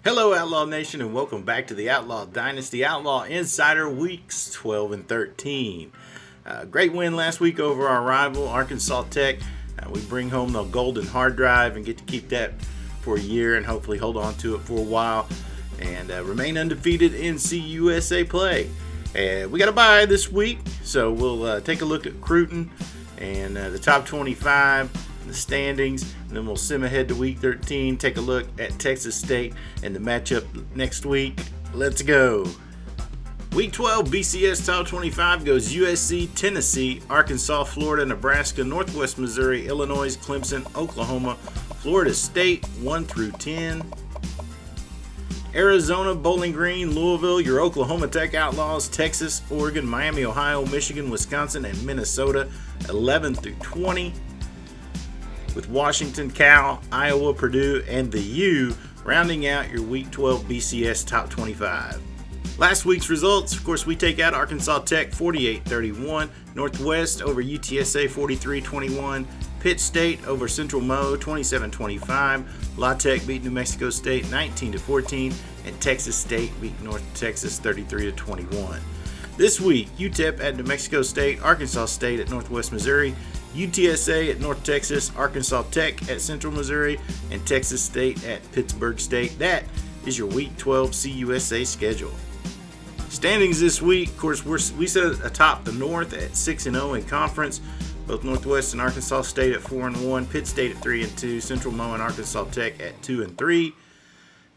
Hello, Outlaw Nation, and welcome back to the Outlaw Dynasty Outlaw Insider Weeks 12 and 13. Great win last week over our rival, Arkansas Tech. We bring home the golden hard drive and get to keep that for a year and hopefully hold on to it for a while and remain undefeated in CUSA play. We got a bye this week, so we'll take a look at Cruton and the top 25, the standings, and then we'll sim ahead to week 13, take a look at Texas State and the matchup next week. Let's go. Week 12 BCS top 25 goes USC, Tennessee, Arkansas, Florida, Nebraska, Northwest Missouri, Illinois, Clemson, Oklahoma, Florida State 1 through 10. Arizona, Bowling Green, Louisville, your Oklahoma Tech Outlaws, Texas, Oregon, Miami, Ohio, Michigan, Wisconsin, and Minnesota 11 through 20. With Washington, Cal, Iowa, Purdue, and the U rounding out your Week 12 BCS top 25. Last week's results, of course, we take out Arkansas Tech 48-31, Northwest over UTSA 43-21, Pitt State over Central Mo 27-25, La Tech beat New Mexico State 19-14, and Texas State beat North Texas 33-21. This week, UTEP at New Mexico State, Arkansas State at Northwest Missouri, UTSA at North Texas, Arkansas Tech at Central Missouri, and Texas State at Pittsburgh State. That is your Week 12 CUSA schedule. Standings this week, of course, we sit atop the North at 6-0 in conference. Both Northwest and Arkansas State at 4-1, Pitt State at 3-2, Central Mo and Arkansas Tech at 2-3.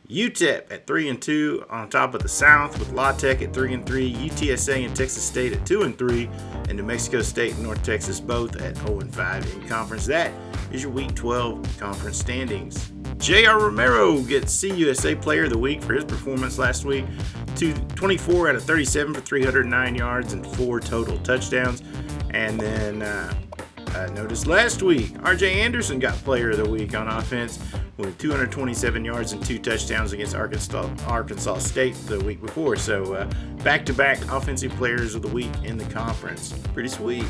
UTEP at 3-2 on top of the South, with La Tech at 3-3, UTSA and Texas State at 2-3, and New Mexico State and North Texas both at 0-5 in conference. That is your Week 12 conference standings. J.R. Romero gets CUSA Player of the Week for his performance last week. 24 out of 37 for 309 yards and 4 total touchdowns. And then notice last week, R.J. Anderson got Player of the Week on offense with 227 yards and 2 touchdowns against Arkansas State the week before. So back-to-back offensive players of the week in the conference. Pretty sweet.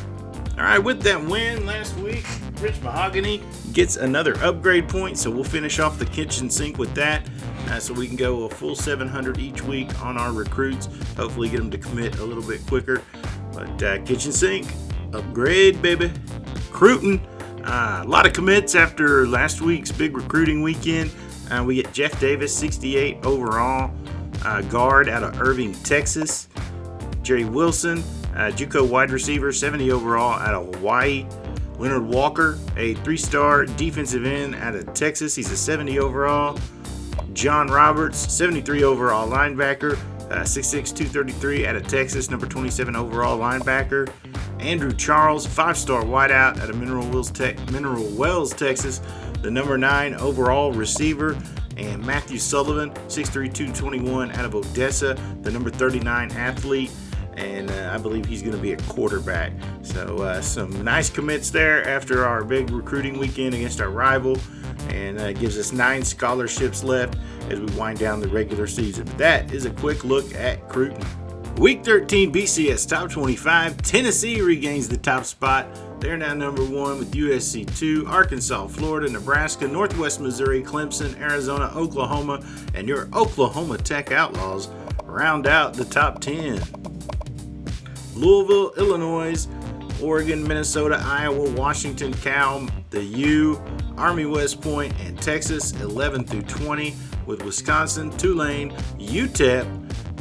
All right, with that win last week, Rich Mahogany gets another upgrade point, so we'll finish off the kitchen sink with that so we can go a full 700 each week on our recruits. Hopefully get them to commit a little bit quicker. But kitchen sink, upgrade, baby. Cruton. A lot of commits after last week's big recruiting weekend. We get Jeff Davis, 68 overall, guard out of Irving, Texas. Jerry Wilson, JUCO wide receiver, 70 overall out of Hawaii. Leonard Walker, a 3-star defensive end out of Texas. He's a 70 overall. John Roberts, 73 overall linebacker, 6'6", 233 out of Texas, number 27 overall linebacker. Andrew Charles, 5-star wideout out of Mineral Wells, Texas, the number 9 overall receiver. And Matthew Sullivan, 6'3", 221 out of Odessa, the number 39 athlete. And I believe he's going to be a quarterback. So some nice commits there after our big recruiting weekend against our rival. And gives us 9 scholarships left as we wind down the regular season. But that is a quick look at Cruton. Week 13 BCS Top 25. Tennessee regains the top spot. They're now number 1 with USC 2, Arkansas, Florida, Nebraska, Northwest Missouri, Clemson, Arizona, Oklahoma, and your Oklahoma Tech Outlaws round out the top 10. Louisville, Illinois, Oregon, Minnesota, Iowa, Washington, Cal, the U, Army, West Point, and Texas 11 through 20, with Wisconsin, Tulane, UTEP,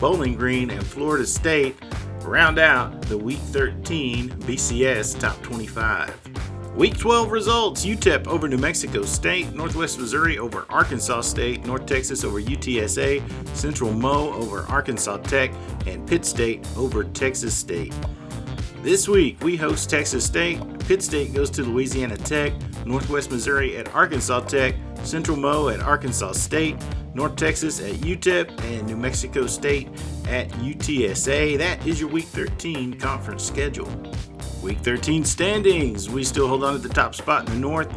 Bowling Green, and Florida State round out the Week 13 BCS Top 25. Week 12 results: UTEP over New Mexico State, Northwest Missouri over Arkansas State, North Texas over UTSA, Central Mo over Arkansas Tech, and Pitt State over Texas State. This week, we host Texas State, Pitt State goes to Louisiana Tech, Northwest Missouri at Arkansas Tech, Central Mo at Arkansas State, North Texas at UTEP, and New Mexico State at UTSA. That is your Week 13 conference schedule. Week 13 standings. We still hold on to the top spot in the North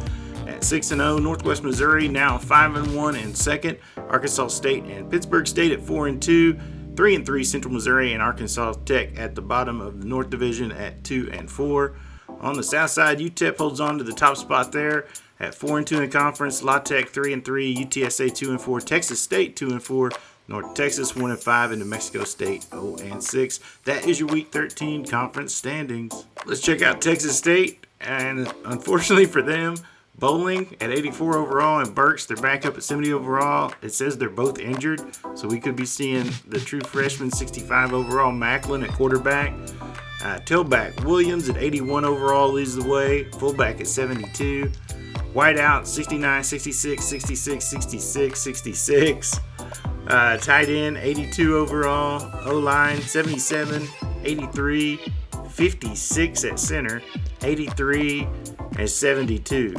at 6-0. Northwest Missouri now 5-1 in second. Arkansas State and Pittsburgh State at 4-2. 3-3 Central Missouri and Arkansas Tech at the bottom of the North Division at 2-4. On the south side, UTEP holds on to the top spot there at 4-2 in conference. La Tech 3-3, UTSA 2-4, Texas State 2-4, North Texas 1-5, and New Mexico State 0-6. That is your Week 13 conference standings. Let's check out Texas State, and unfortunately for them, Bowling at 84 overall and Burks, they're back up at 70 overall. It says they're both injured, so we could be seeing the true freshman 65 overall Macklin at quarterback. Tailback Williams at 81 overall leads the way. Fullback at 72. Wideout 69, 66, 66, 66, 66. Tight end 82 overall. O-line 77, 83, 56 at center, 83, and 72.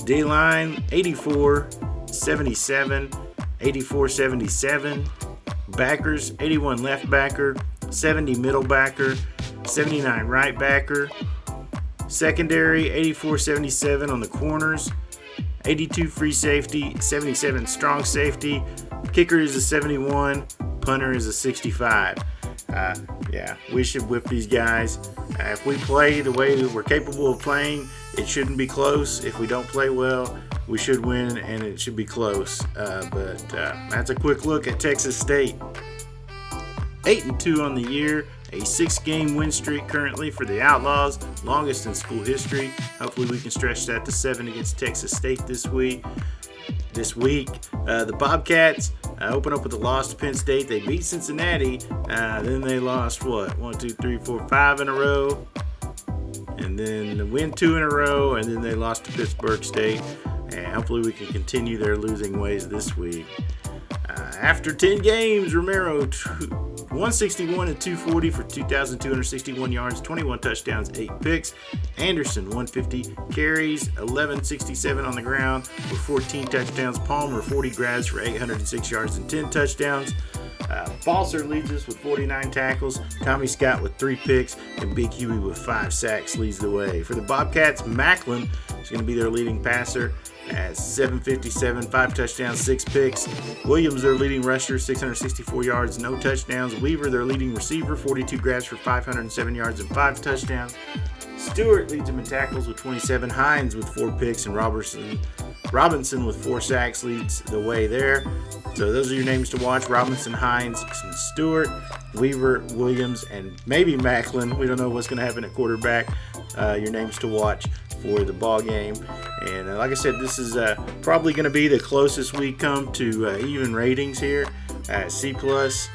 D-line 84, 77, 84, 77. Backers 81 left backer, 70 middle backer, 79 right backer. Secondary 84, 77 on the corners, 82 free safety, 77 strong safety. Kicker is a 71, punter is a 65. We should whip these guys. If we play the way we're capable of playing, it shouldn't be close. If we don't play well, we should win, and it should be close. But that's a quick look at Texas State. 8-2 on the year, a 6-game win streak currently for the Outlaws, longest in school history. Hopefully we can stretch that to 7 against Texas State this week. The Bobcats open up with a loss to Penn State. They beat Cincinnati. Then they lost 5 in a row. And then win 2 in a row. And then they lost to Pittsburgh State. And hopefully we can continue their losing ways this week. After 10 games, Romero 161 and 240 for 2,261 yards, 21 touchdowns, 8 picks. Anderson 150 carries, 1167 on the ground with 14 touchdowns. Palmer 40 grabs for 806 yards and 10 touchdowns. Balser leads us with 49 tackles. Tommy Scott with 3 picks, and Big Huey with 5 sacks leads the way. For the Bobcats, Macklin is going to be their leading passer at 757, 5 touchdowns, 6 picks. Williams, their leading rusher, 664 yards, no touchdowns. Weaver, their leading receiver, 42 grabs for 507 yards and 5 touchdowns. Stewart leads them in tackles with 27. Hines with 4 picks, and Robinson with 4 sacks leads the way there. So those are your names to watch: Robinson, Hines, and Stewart, Weaver, Williams, and maybe Macklin. We don't know what's going to happen at quarterback. Your names to watch for the ball game. And like I said, this is probably going to be the closest we come to even ratings here. C plus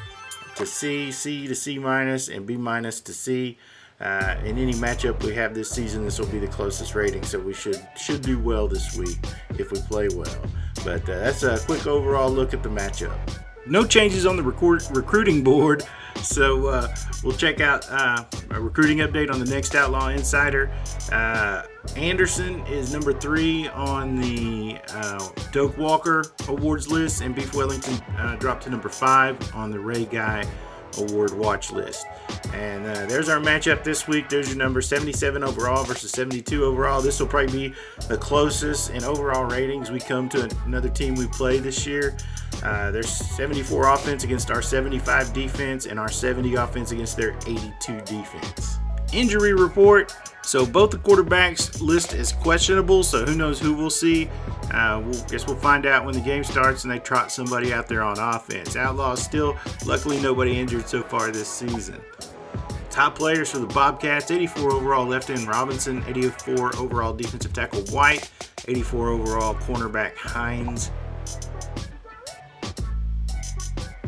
to C, C to C minus, and B minus to C. In any matchup we have this season, this will be the closest rating, so we should do well this week if we play well. But that's a quick overall look at the matchup. No changes on the recruiting board, so we'll check out a recruiting update on the next Outlaw Insider. Anderson is number 3 on the Doak Walker Awards list, and Beef Wellington dropped to number 5 on the Ray Guy Award watch list. And there's our matchup this week. There's your number: 77 overall versus 72 overall. This will probably be the closest in overall ratings we come to another team we play this year. There's 74 offense against our 75 defense, and our 70 offense against their 82 defense. Injury report. So both the quarterbacks list is questionable, so who knows who we'll see. We'll find out when the game starts and they trot somebody out there on offense. Outlaws still, luckily nobody injured so far this season. Top players for the Bobcats: 84 overall left end Robinson, 84 overall defensive tackle White, 84 overall cornerback Hines.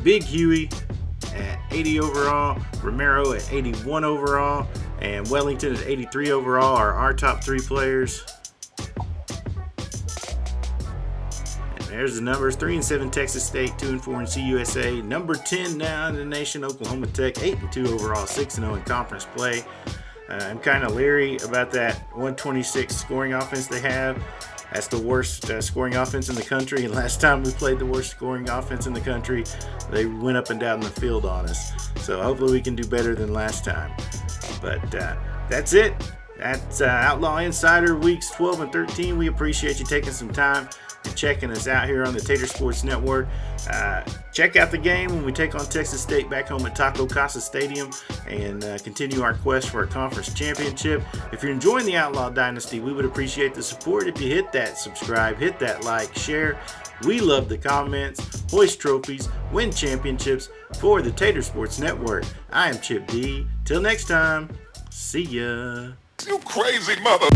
Big Huey at 80 overall, Romero at 81 overall, and Wellington at 83 overall are our top 3 players. And there's the numbers: 3-7 Texas State, 2-4 in CUSA, number 10 now in the nation Oklahoma Tech, 8-2 overall, 6-0 in conference play. I'm kind of leery about that 126 scoring offense they have. That's the worst scoring offense in the country, and last time we played the worst scoring offense in the country, they went up and down the field on us. So hopefully we can do better than last time. But that's it. That's Outlaw Insider Weeks 12 and 13. We appreciate you taking some time and checking us out here on the Tater Sports Network. Check out the game when we take on Texas State back home at Taco Casa Stadium and continue our quest for a conference championship. If you're enjoying the Outlaw Dynasty, we would appreciate the support if you hit that subscribe, hit that like, share. We love the comments, hoist trophies, win championships for the Tater Sports Network. I am Chip D. Till next time, see ya. You crazy mother.